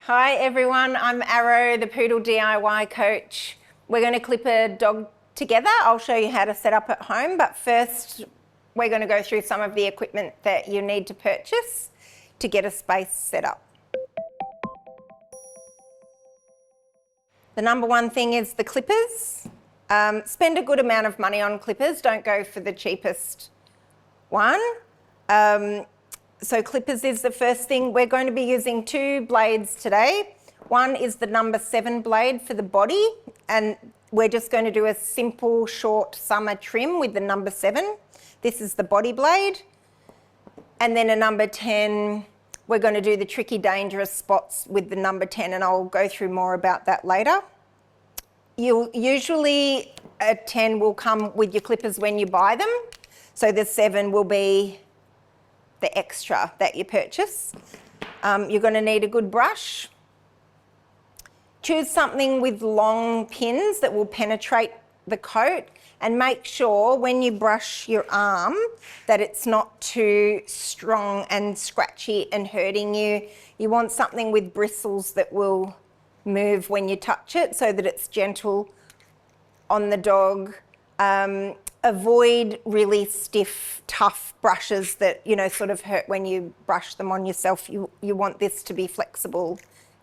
Hi everyone, I'm Arrow, the Poodle DIY coach. We're going to clip a dog together. I'll show you how to set up at home, but first we're going to go through some of the equipment that you need to purchase to get a space set up. The number one thing is the clippers. Spend a good amount of money on clippers, don't go for the cheapest one. So clippers is the first thing. We're going to be using two blades today. One is the number 7 blade for the body, and we're just going to do a simple short summer trim with the number 7. This is the body blade. And then a number 10, we're going to do the tricky dangerous spots with the number 10, and I'll go through more about that later. Usually a 10 will come with your clippers when you buy them. So the 7 will be the extra that you purchase. You're going to need a good brush. Choose something with long pins that will penetrate the coat, and make sure when you brush your arm that it's not too strong and scratchy and hurting you. You want something with bristles that will move when you touch it so that it's gentle on the dog. Avoid really stiff, tough brushes that, sort of hurt when you brush them on yourself. You want this to be flexible,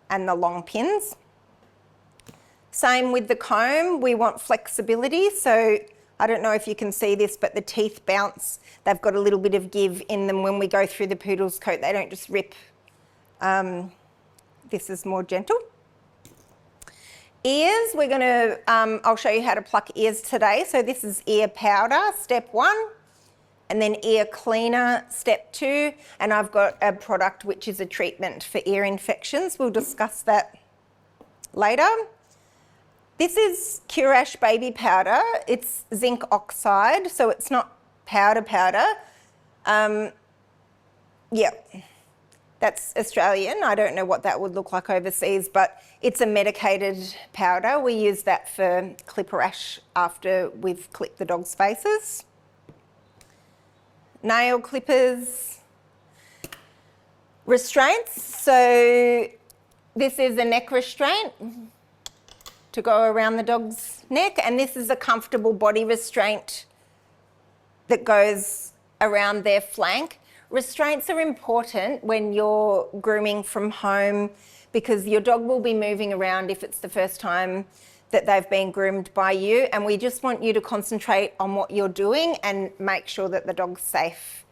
and the long pins. Same with the comb, we want flexibility. So I don't know if you can see this, but the teeth bounce. They've got a little bit of give in them when we go through the poodle's coat. They don't just rip. This is more gentle. Ears, we're going to, I'll show you how to pluck ears today. So this is ear powder, step 1, and then ear cleaner, step 2, and I've got a product which is a treatment for ear infections. We'll discuss that later. This is Curash baby powder. It's zinc oxide, so it's not powder. Yeah. That's Australian. I don't know what that would look like overseas, but it's a medicated powder. We use that for clip rash after we've clipped the dog's faces. Nail clippers. Restraints. So this is a neck restraint to go around the dog's neck, and this is a comfortable body restraint that goes around their flank. Restraints are important when you're grooming from home because your dog will be moving around if it's the first time that they've been groomed by you, and we just want you to concentrate on what you're doing and make sure that the dog's safe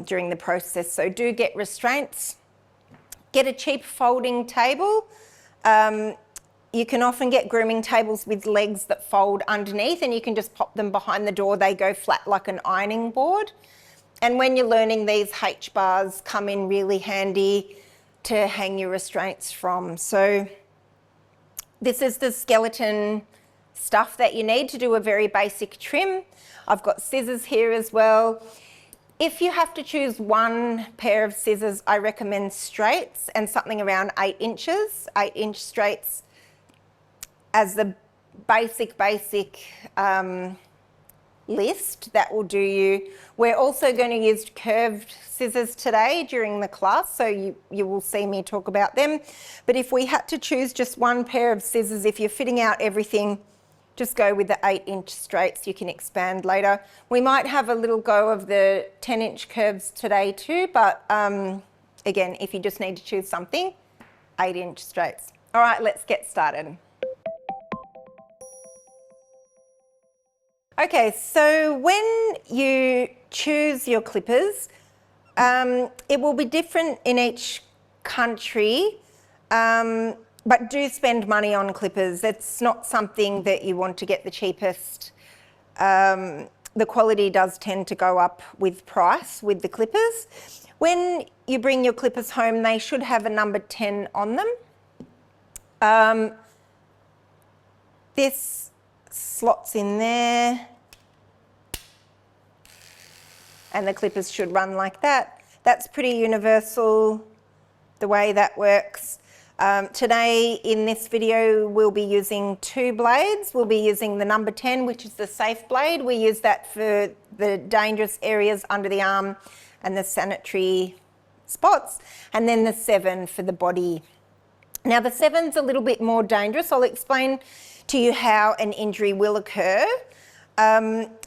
during the process. So do get restraints. Get a cheap folding table. You can often get grooming tables with legs that fold underneath, and you can just pop them behind the door. They go flat like an ironing board. And when you're learning, these H-bars come in really handy to hang your restraints from. So this is the skeleton stuff that you need to do a very basic trim. I've got scissors here as well. If you have to choose one pair of scissors, I recommend straights and something around 8 inches, 8-inch straights as the basic list. That will do you. We're also going to use curved scissors today during the class, so you will see me talk about them. But if we had to choose just one pair of scissors, if you're fitting out everything, just go with the 8-inch straights. You can expand later. We might have a little go of the 10-inch curves today too, but again, if you just need to choose something, 8-inch straights. All right, let's get started. Okay, so when you choose your clippers, it will be different in each country, but do spend money on clippers. It's not something that you want to get the cheapest. The quality does tend to go up with price with the clippers. When you bring your clippers home, they should have a number 10 on them. This slots in there, and the clippers should run like that. That's pretty universal, the way that works. Today in this video we'll be using 2 blades. We'll be using the number 10, which is the safe blade. We use that for the dangerous areas under the arm and the sanitary spots, and then the 7 for the body Now the 7's a little bit more dangerous. I'll explain to you how an injury will occur.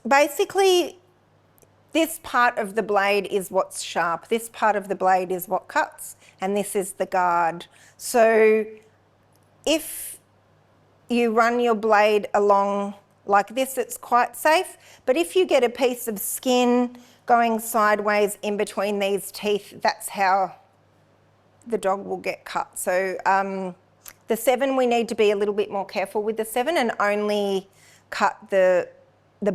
Basically, this part of the blade is what's sharp. This part of the blade is what cuts, and this is the guard. So if you run your blade along like this, it's quite safe. But if you get a piece of skin going sideways in between these teeth, that's how the dog will get cut. So the 7, we need to be a little bit more careful with the 7 and only cut the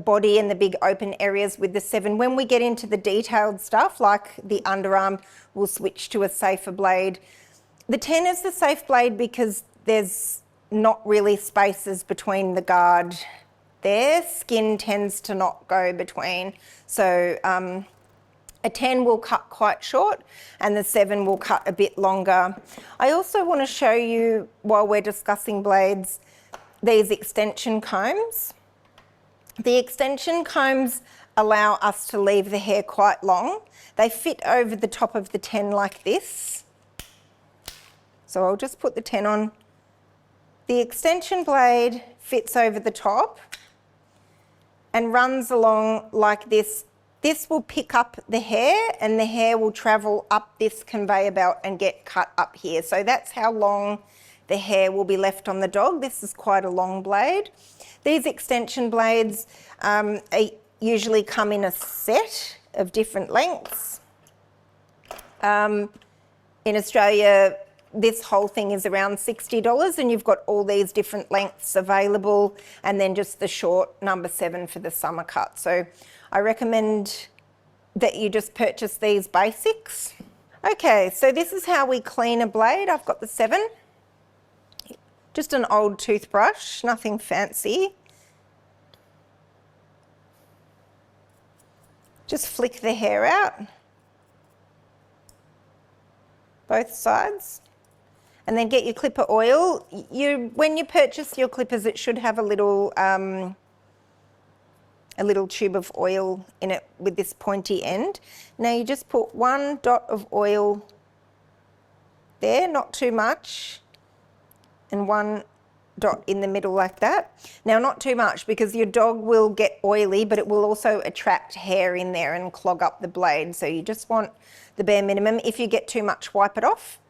body and the big open areas with the 7. When we get into the detailed stuff, like the underarm, we'll switch to a safer blade. The 10 is the safe blade because there's not really spaces between the guard there. Skin tends to not go between. So a 10 will cut quite short and the 7 will cut a bit longer. I also want to show you, while we're discussing blades, these extension combs. The extension combs allow us to leave the hair quite long. They fit over the top of the 10 like this. So I'll just put the 10 on. The extension blade fits over the top and runs along like this. This will pick up the hair and the hair will travel up this conveyor belt and get cut up here. So that's how long the hair will be left on the dog. This is quite a long blade. These extension blades usually come in a set of different lengths. In Australia, this whole thing is around $60 and you've got all these different lengths available, and then just the short number 7 for the summer cut. So I recommend that you just purchase these basics. Okay, so this is how we clean a blade. I've got the 7. Just an old toothbrush, nothing fancy. Just flick the hair out, both sides, and then get your clipper oil. When you purchase your clippers, it should have a little tube of oil in it with this pointy end. Now you just put 1 dot of oil there, not too much, and 1 dot in the middle like that. Now not too much because your dog will get oily, but it will also attract hair in there and clog up the blade. So you just want the bare minimum. If you get too much, wipe it off.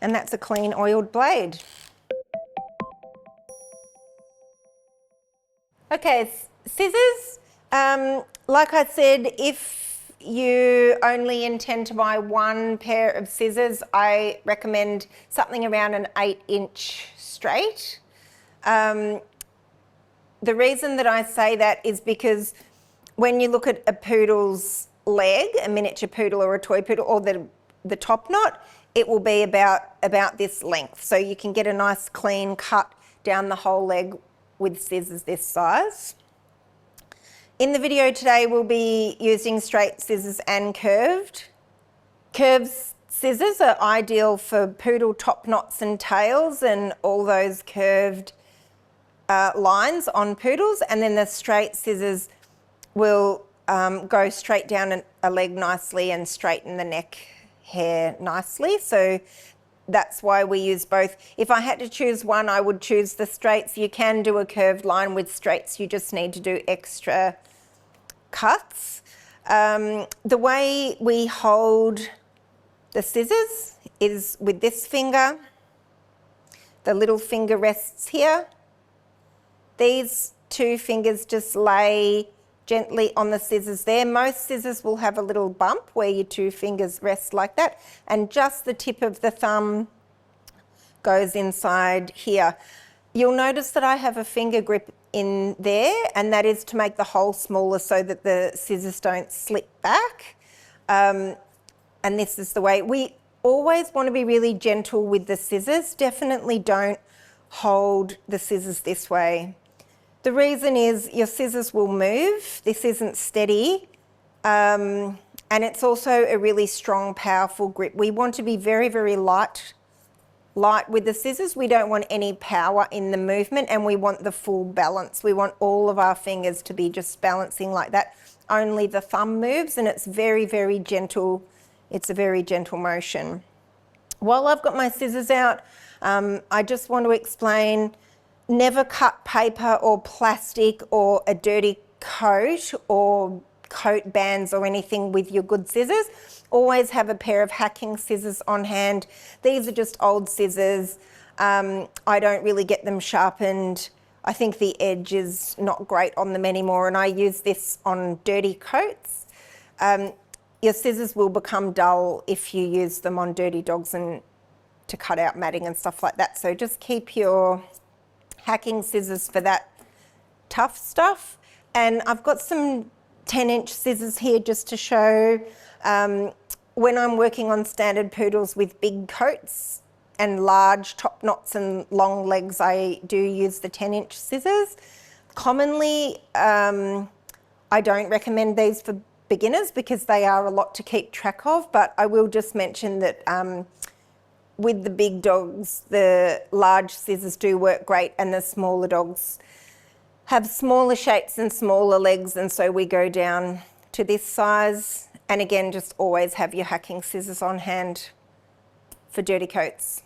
And that's a clean oiled blade. Okay, scissors. Like I said, if you only intend to buy 1 pair of scissors, I recommend something around an 8-inch straight. The reason that I say that is because when you look at a poodle's leg, a miniature poodle or a toy poodle, or the top knot, it will be about this length. So you can get a nice clean cut down the whole leg with scissors this size. In the video today, we'll be using straight scissors and curved. Curved scissors are ideal for poodle top knots and tails and all those curved lines on poodles, and then the straight scissors will go straight down a leg nicely and straighten the neck hair nicely. So that's why we use both. If I had to choose one, I would choose the straights. You can do a curved line with straights, you just need to do extra cuts. The way we hold the scissors is with this finger. The little finger rests here. These 2 fingers just lay gently on the scissors there. Most scissors will have a little bump where your 2 fingers rest like that, and just the tip of the thumb goes inside here. You'll notice that I have a finger grip in there, and that is to make the hole smaller so that the scissors don't slip back. And this is the way. We always want to be really gentle with the scissors. Definitely don't hold the scissors this way. The reason is your scissors will move. This isn't steady. And it's also a really strong, powerful grip. We want to be very, very light with the scissors. We don't want any power in the movement, and we want the full balance. We want all of our fingers to be just balancing like that. Only the thumb moves, and it's very, very gentle. It's a very gentle motion. While I've got my scissors out, I just want to explain, never cut paper or plastic or a dirty coat or coat bands or anything with your good scissors. Always have a pair of hacking scissors on hand. These are just old scissors. I don't really get them sharpened. I think the edge is not great on them anymore, and I use this on dirty coats. Your scissors will become dull if you use them on dirty dogs and to cut out matting and stuff like that. So just keep your hacking scissors for that tough stuff. And I've got some 10-inch scissors here just to show when I'm working on standard poodles with big coats and large top knots and long legs, I do use the 10-inch scissors. Commonly, I don't recommend these for beginners because they are a lot to keep track of, but I will just mention that with the big dogs, the large scissors do work great, and the smaller dogs have smaller shapes and smaller legs, and so we go down to this size. And again, just always have your hacking scissors on hand for dirty coats.